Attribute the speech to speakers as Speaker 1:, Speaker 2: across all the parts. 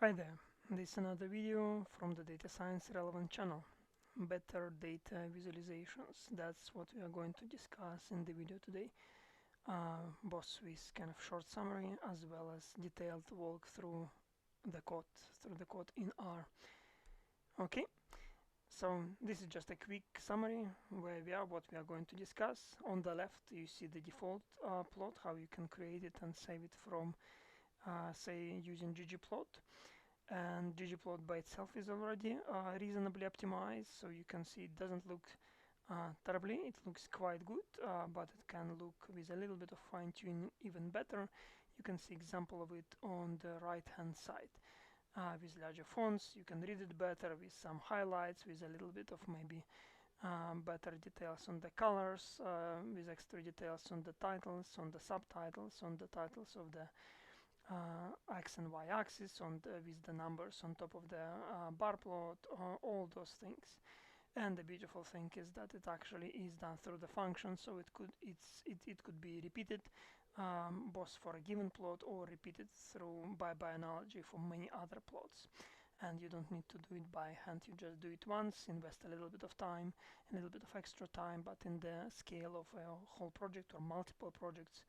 Speaker 1: Hi there, this is another video from the Data Science Relevant channel. Better data visualizations, that's what we are going to discuss in the video today, both with kind of short summary as well as detailed walk through the code in R. Okay, so this is just a quick summary where we are, what we are going to discuss. On the left you see the default plot, how you can create it and save it from say using ggplot. And ggplot by itself is already reasonably optimized, so you can see it doesn't look terribly. It looks quite good, but it can look with a little bit of fine-tuning even better. You can see example of it on the right hand side. With larger fonts you can read it better, with some highlights, with a little bit of maybe better details on the colors, with extra details on the titles, on the subtitles, on the titles of the x and y axis, with the numbers on top of the bar plot, all those things. And the beautiful thing is that it actually is done through the function, so it could be repeated both for a given plot or repeated through by analogy for many other plots. And you don't need to do it by hand, you just do it once, invest a little bit of time, a little bit of extra time, but in the scale of a whole project or multiple projects,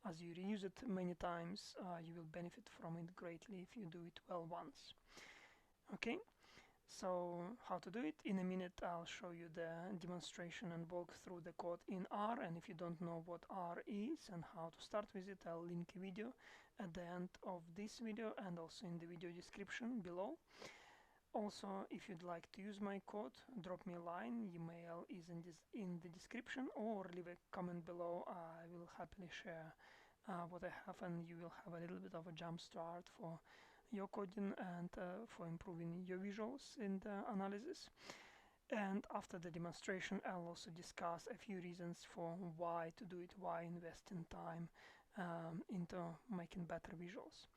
Speaker 1: as you reuse it many times, you will benefit from it greatly if you do it well once. Okay, so how to do it? In a minute I'll show you the demonstration and walk through the code in R, and if you don't know what R is and how to start with it, I'll link a video at the end of this video and also in the video description below. Also, if you'd like to use my code, drop me a line, email is in the description, or leave a comment below. I will happily share what I have, and you will have a little bit of a jump start for your coding and for improving your visuals in the analysis. And after the demonstration I'll also discuss a few reasons for why to do it, why invest in time into making better visuals.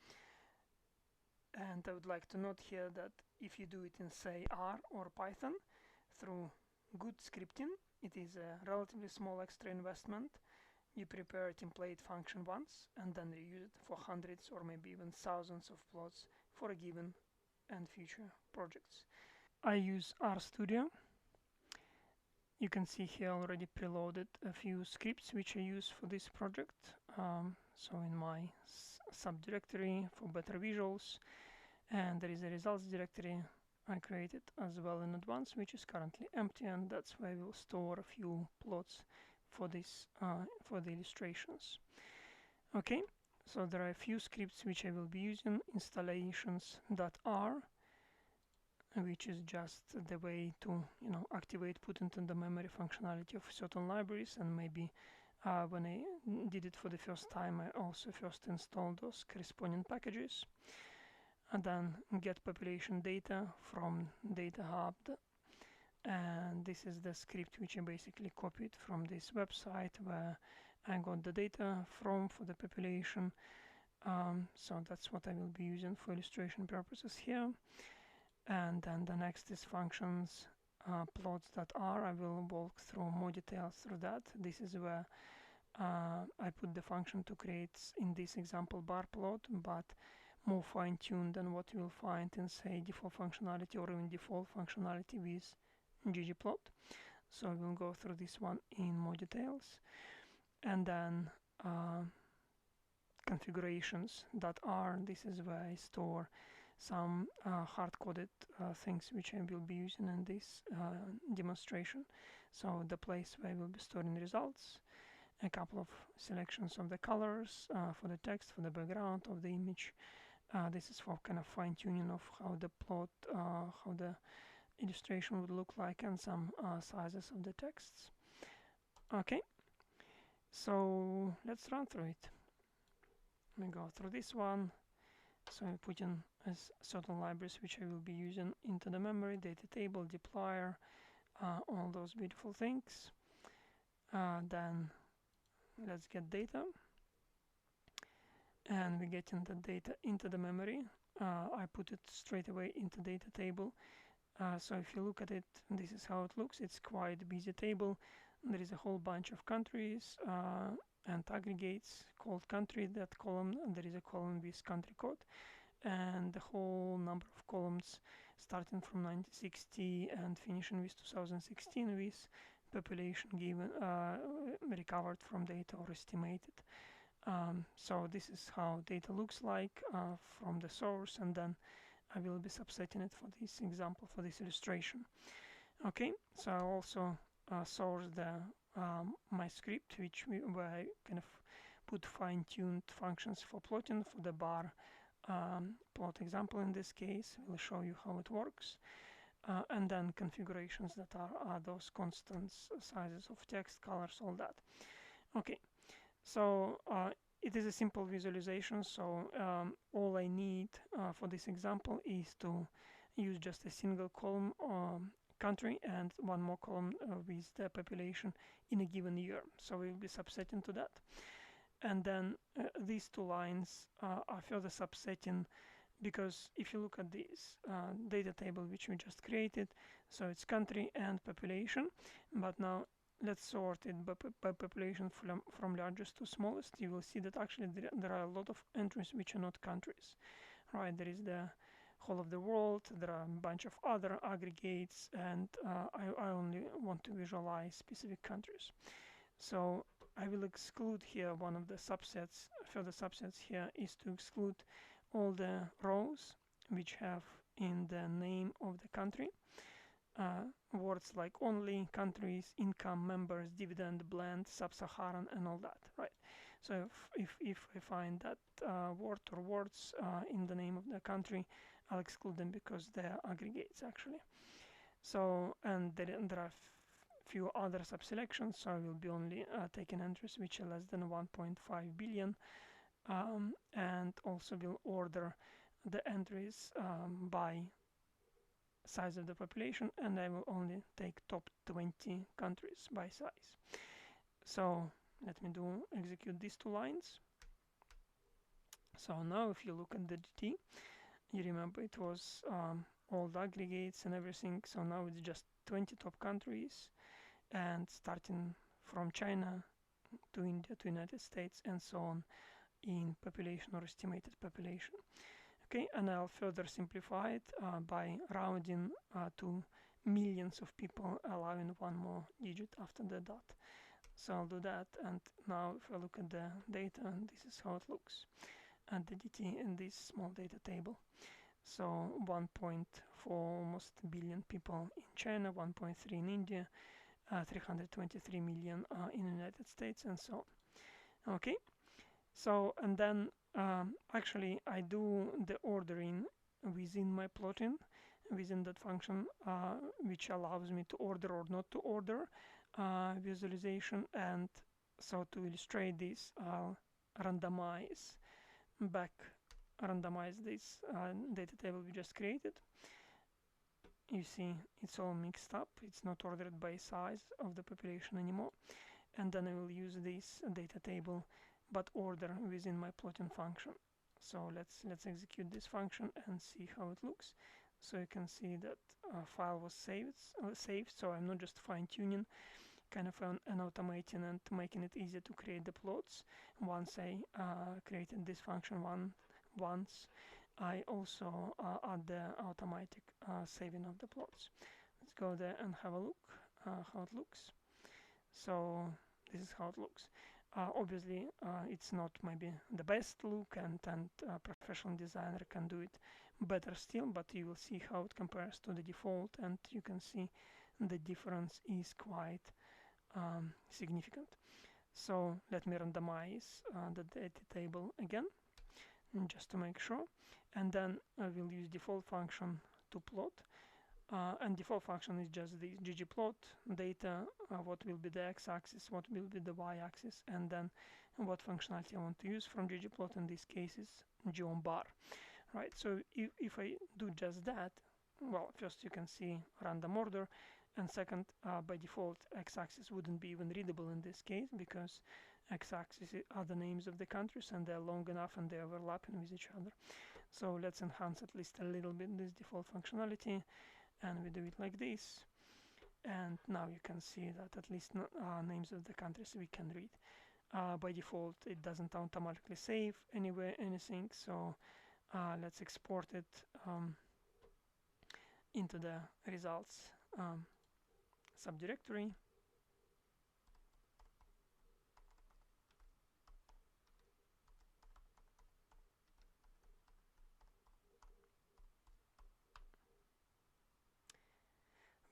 Speaker 1: And I would like to note here that if you do it in, say, R or Python through good scripting, it is a relatively small extra investment. You prepare a template function once and then reuse it for hundreds or maybe even thousands of plots for a given and future projects. I use RStudio. You can see here already preloaded a few scripts which I use for this project. So in my subdirectory for better visuals, and there is a results directory I created as well in advance, which is currently empty, and that's where we'll store a few plots for this for the illustrations. Okay, so there are a few scripts which I will be using. Installations.r, which is just the way to activate, put into the memory functionality of certain libraries, and maybe when I did it for the first time I also first installed those corresponding packages. And then get population data from data hub, and this is the script which I basically copied from this website where I got the data from for the population. So that's what I will be using for illustration purposes here. And then the next is functions plots.r. I will walk through more details through that. This is where I put the function to create, in this example, bar plot, but more fine-tuned than what you will find in, say, default functionality or even default functionality with ggplot. So we'll go through this one in more details. And then configurations.r. This is where I store some hard-coded things which I will be using in this demonstration. So the place where I will be storing results, a couple of selections of the colors for the text, for the background of the image. This is for kind of fine-tuning of how the plot, how the illustration would look like, and some sizes of the texts. Okay, so let's run through it. Let me go through this one. So I put in certain libraries which I will be using into the memory, data table, dplyr, all those beautiful things. Then let's get data, and we get in the data into the memory. I put it straight away into data table. So if you look at it, this is how it looks. It's quite a busy table. There is a whole bunch of countries and aggregates called country, that column, and there is a column with country code, and the whole number of columns starting from 1960 and finishing with 2016 with population given recovered from data or estimated. So this is how data looks like from the source, and then I will be subsetting it for this example, for this illustration. Okay, so I also sourced the my script, where I kind of put fine-tuned functions for plotting for the bar plot example. In this case, we'll show you how it works, and then configurations that are those constants, sizes of text, colors, all that. Okay, so it is a simple visualization, so all I need for this example is to use just a single column country and one more column with the population in a given year. So we will be subsetting to that. And then these two lines are further subsetting, because if you look at this data table which we just created, so it's country and population, but now let's sort it by population from largest to smallest. You will see that actually there are a lot of entries which are not countries, right? There is the whole of the world, there are a bunch of other aggregates, and I only want to visualize specific countries. So I will exclude here one of the subsets. Further subsets here is to exclude all the rows which have in the name of the country words like only, countries, income, members, dividend, blend, sub-Saharan, and all that, right? So if I find that word or words in the name of the country, I'll exclude them because they are aggregates actually. So, and there are few other subselections, so I will be only taking entries which are less than 1.5 billion, and also will order the entries by size of the population, and I will only take top 20 countries by size. So let me execute these two lines. So now if you look at the DT, you remember it was all the aggregates and everything, so now it's just 20 top countries, and starting from China to India to United States and so on in population or estimated population. Okay, and I'll further simplify it by rounding to millions of people, allowing one more digit after the dot. So I'll do that, and now if I look at the data, this is how it looks at the DT in this small data table. So 1.4 almost billion people in China, 1.3 in India, 323 million in the United States, and so on. Okay, so and then actually I do the ordering within my plotting, within that function, which allows me to order or not to order visualization. And so to illustrate this, I'll randomize this data table we just created. You see it's all mixed up, it's not ordered by size of the population anymore. And then I will use this data table but order within my plotting function. So let's execute this function and see how it looks. So you can see that file was saved, so I'm not just fine-tuning, kind of an automating and making it easier to create the plots. Once I created this function once, I also add the automatic saving of the plots. Let's go there and have a look how it looks. So this is how it looks. Obviously, it's not maybe the best look, and a professional designer can do it better still, but you will see how it compares to the default, and you can see the difference is quite significant. So let me randomize the data table again, just to make sure, and then I will use default function to plot. And default function is just the ggplot data, what will be the x-axis, what will be the y-axis, and then what functionality I want to use from ggplot. In this case is geom_bar, right? So if I do just that, well, first you can see random order, and second, by default, x-axis wouldn't be even readable in this case, because x-axis are the names of the countries, and they're long enough and they're overlapping with each other. So let's enhance at least a little bit this default functionality, and we do it like this, and now you can see that at least names of the countries we can read. By default, it doesn't automatically save anywhere anything, so let's export it into the results subdirectory.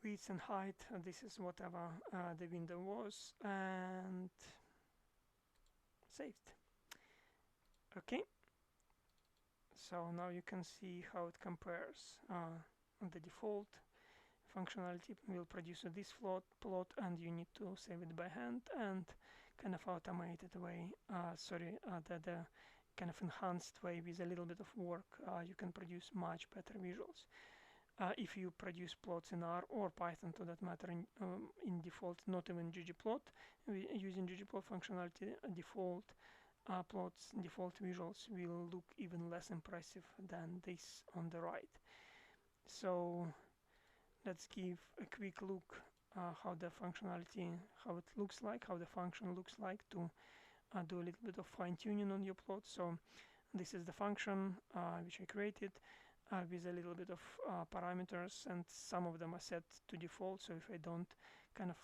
Speaker 1: Width and height, this is whatever the window was, and saved. Okay, so now you can see how it compares. The default functionality will produce this plot, and you need to save it by hand, and kind of automated way, the kind of enhanced way with a little bit of work, you can produce much better visuals. If you produce plots in R or Python, to that matter, in default, not even ggplot, using ggplot functionality, default plots, default visuals will look even less impressive than this on the right. So let's give a quick look how the functionality, how it looks like, how the function looks like, to do a little bit of fine-tuning on your plot. So this is the function which I created with a little bit of parameters, and some of them are set to default. So if I don't kind of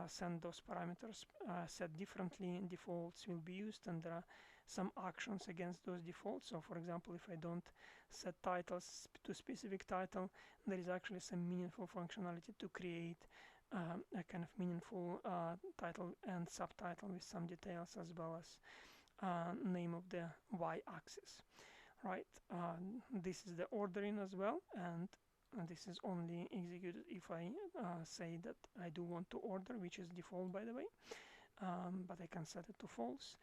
Speaker 1: send those parameters set differently, defaults will be used, and there are some actions against those defaults. So for example, if I don't set titles to specific title, there is actually some meaningful functionality to create a kind of meaningful title and subtitle with some details, as well as name of the y-axis. Right, this is the ordering as well, and this is only executed if I say that I do want to order, which is default, by the way, but I can set it to false.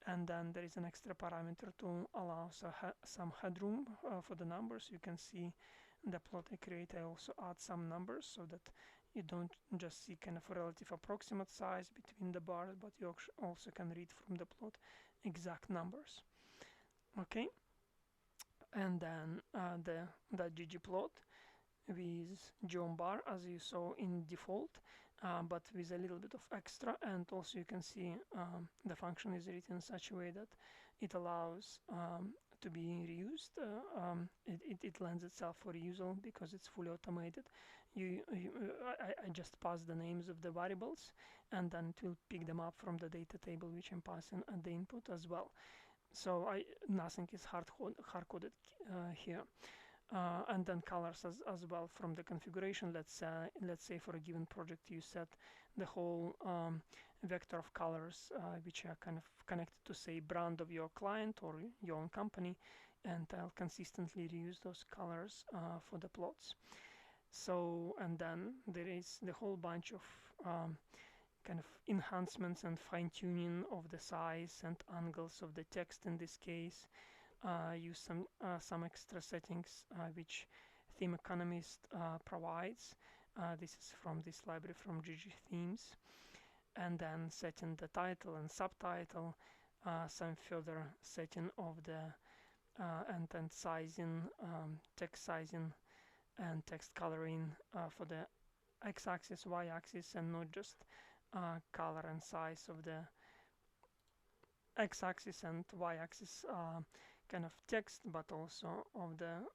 Speaker 1: And then there is an extra parameter to allow some headroom for the numbers. You can see the plot I create. I also add some numbers so that you don't just see kind of a relative approximate size between the bars, but you also can read from the plot exact numbers. Okay, and then the ggplot with geom bar, as you saw in default, but with a little bit of extra. And also you can see the function is written in such a way that it allows to be reused. It lends itself for reusal because it's fully automated. I just pass the names of the variables, and then it will pick them up from the data table which I'm passing at the input as well. So nothing is hard-coded here. And then colors as well from the configuration. Let's say for a given project you set the whole vector of colors which are kind of connected to, say, brand of your client or your own company, and I'll consistently reuse those colors for the plots. So, and then there is the whole bunch of kind of enhancements and fine-tuning of the size and angles of the text in this case. Use some extra settings which Theme Economist provides. This is from this library from GG Themes. And then setting the title and subtitle, some further setting of the and sizing, text sizing and text coloring for the x-axis, y-axis, and not just color and size of the x-axis and y-axis kind of text, but also of the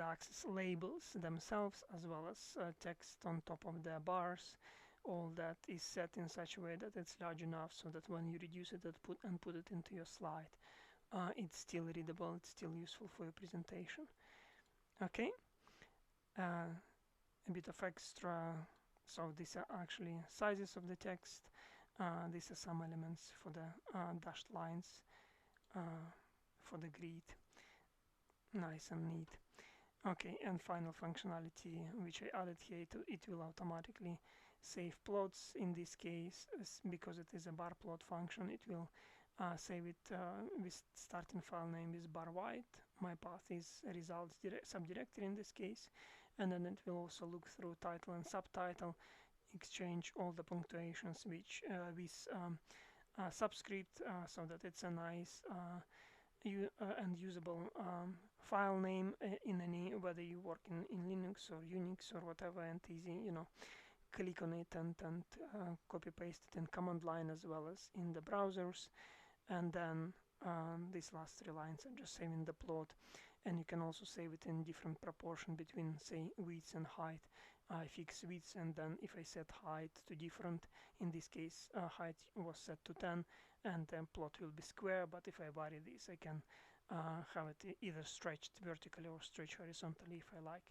Speaker 1: axis labels themselves, as well as text on top of the bars. All that is set in such a way that it's large enough so that when you reduce it and put it into your slide, it's still readable, it's still useful for your presentation. Okay, a bit of extra. So these are actually sizes of the text. These are some elements for the dashed lines for the grid. Nice and neat. Okay, and final functionality which I added here, it will automatically save plots. In this case, because it is a bar plot function, it will save it with starting file name is bar white. My path is results subdirectory in this case, and then it will also look through title and subtitle, exchange all the punctuations which with subscript, so that it's a nice and usable file name in any, whether you work in Linux or Unix or whatever, and easy, click on it and copy paste it in command line as well as in the browsers. And then these last three lines are just saving the plot, and you can also save it in different proportion between, say, width and height. I fix width, and then if I set height to different, in this case height was set to 10, and then plot will be square. But if I vary this, I can have it either stretched vertically or stretched horizontally if I like,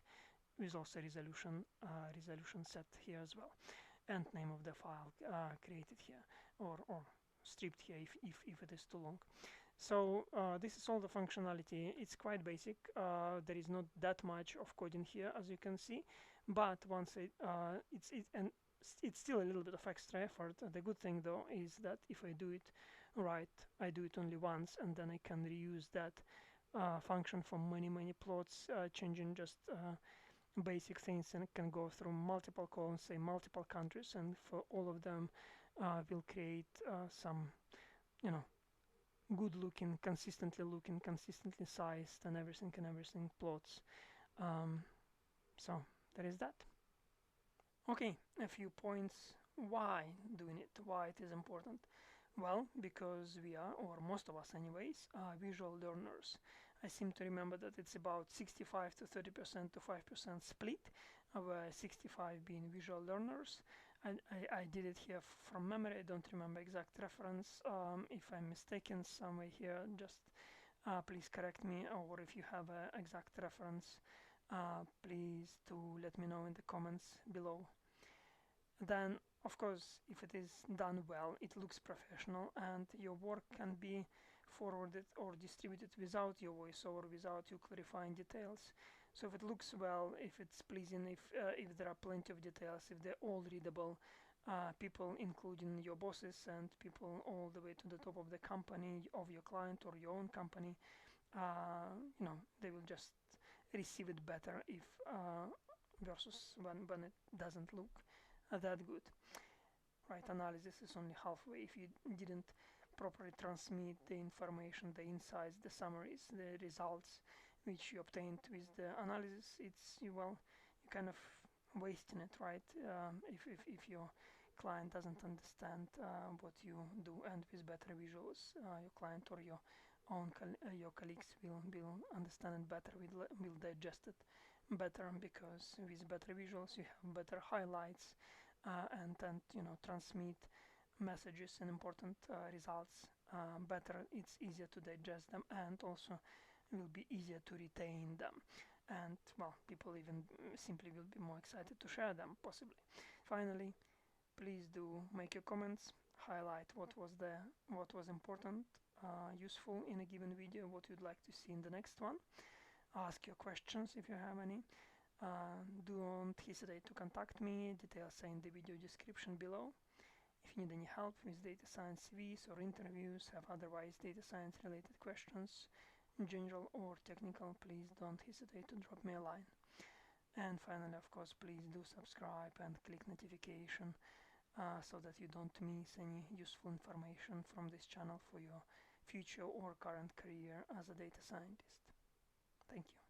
Speaker 1: with also resolution set here as well, and name of the file created here, or stripped here if it is too long. So this is all the functionality. It's quite basic. There is not that much of coding here, as you can see, but once it's still a little bit of extra effort. The good thing though is that if I do it right, I do it only once, and then I can reuse that function for many plots, changing just basic things, and it can go through multiple columns, say multiple countries, and for all of them will create some, you know, good looking, consistently sized, and everything plots. So there is that. Okay, a few points why doing it, why it is important. Well, because we are, or most of us anyways, are visual learners. I seem to remember that it's about 65 to 30% to 5% split, where 65 being visual learners. I did it here from memory. I don't remember exact reference. If I'm mistaken somewhere here, just please correct me, or if you have an exact reference, please to let me know in the comments below. Then, of course, if it is done well, it looks professional, and your work can be forwarded or distributed without your voiceover, without you clarifying details. So if it looks well, if it's pleasing, if there are plenty of details, if they're all readable, people, including your bosses and people all the way to the top of the company, of your client or your own company, they will just receive it better if versus when it doesn't look that good. Right, analysis is only halfway. If you didn't properly transmit the information, the insights, the summaries, the results which you obtained with the analysis, it's you kind of wasting it, right? If your client doesn't understand what you do, and with better visuals, your client or your own your colleagues will understand it better, will digest it better, because with better visuals you have better highlights, and transmit messages and important results better. It's easier to digest them, and also will be easier to retain them, and well, people even simply will be more excited to share them, possibly. Finally, please do make your comments, highlight what was important, useful in a given video, what you'd like to see in the next one. Ask your questions if you have any. Don't hesitate to contact me. Details are in the video description below. If you need any help with data science CVs or interviews, have otherwise data science related questions, general or technical, please don't hesitate to drop me a line. And finally, of course, please do subscribe and click notification so that you don't miss any useful information from this channel for your future or current career as a data scientist. Thank you.